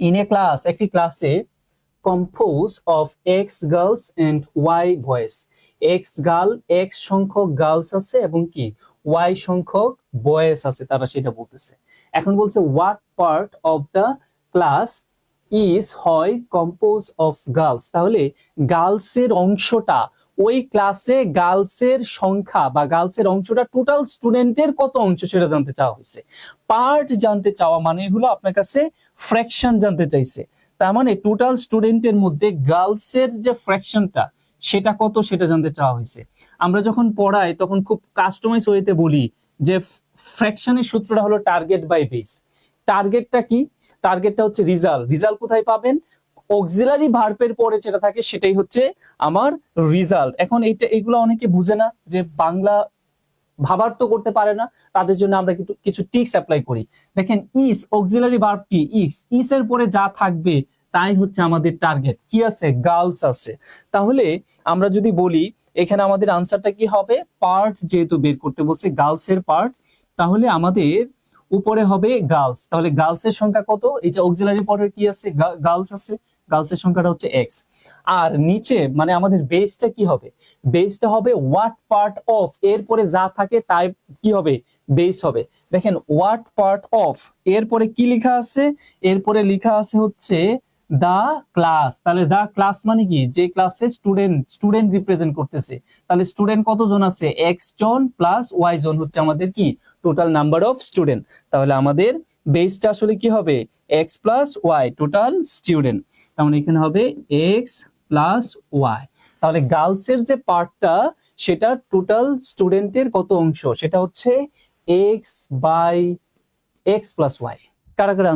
In a class, একটি ক্লাসে compose of X girls and Y boys, X girl, X সংখ্যক girls আছে এবং কি ওয়াই সংখ্যক বয়েজ আছে, তারা সেটা বলতেছে। এখন বলছে what part of the class is হয় কম্পোজ অফ গার্লস, তাহলে গার্লসের অংশটা, ওই ক্লাসে গার্লসের সংখ্যা বা গার্লসের অংশটা টোটাল স্টুডেন্টের কত অংশ সেটা জানতে চাওয়া হয়েছে। পার্ট জানতে চাওয়া মানে হলো আপনার কাছে ফ্র্যাকশন জানতে চাইছে, তার মানে টোটাল স্টুডেন্টের মধ্যে গার্লসের যে ফ্র্যাকশনটা সেটা কত সেটা জানতে চাওয়া হয়েছে। আমরা যখন পড়াই তখন খুব কাস্টমাইজ ওয়েতে বলি যে ফ্র্যাকশনের সূত্রটা হলো টার্গেট বাই বেস। টার্গেটটা কি? টার্গেটটা হচ্ছে রিজাল্ট। রিজাল্ট কোথায় পাবেন? অক্সিলারি ভার্বের পরে যেটা থাকে সেটাই হচ্ছে আমার রিজাল্ট। এখন এগুলো অনেকে বুঝে না, যে বাংলা ভাবার্থ করতে পারে না, তাদের জন্য আমরা কিছু টিক্স অ্যাপ্লাই করি। দেখেন ইস অক্সিলারি ভার্ব কি? ইস এর পরে যা থাকবে তাই হচ্ছে আমাদের টার্গেট। কি আছে? গার্লস আছে। তাহলে আমরা যদি বলি এখানে আমাদের আনসারটা কি হবে? পার্ট যেহেতু বের করতে বলছে গার্লস এর পার্ট, তাহলে আমাদের উপরে হবে গার্লস। তাহলে গার্লস এর সংখ্যা কত? এই যে অক্সিলারি পরে কি আছে? গার্লস আছে, গার্লস এর সংখ্যাটা হচ্ছে এক্স। আর নিচে মানে আমাদের বেসটা কি হবে? বেসটা হবে হোয়াট পার্ট অফ, এরপরে যা থাকে তাই কি হবে? বেস হবে। দেখেন হোয়াট পার্ট অফ, এরপরে কি লেখা আছে? এরপরে লেখা আছে হচ্ছে দা ক্লাস। তাহলে দা ক্লাস মানে কি? যে ক্লাসে স্টুডেন্ট রিপ্রেজেন্ট করতেছে। তাহলে স্টুডেন্ট কতজন আছে? এক্স জন প্লাস ওয়াই জন হচ্ছে আমাদের কি টোটাল নাম্বার অফ স্টুডেন্ট। তাহলে আমাদের বেসটা আসলে কি হবে? X plus Y total student. তাহলে এখানে হবে এক্স প্লাস ওয়াই। তাহলে গার্লসের যে পার্টটা সেটা টোটাল স্টুডেন্টের কত অংশ? সেটা হচ্ছে X by X plus Y. কারা কারা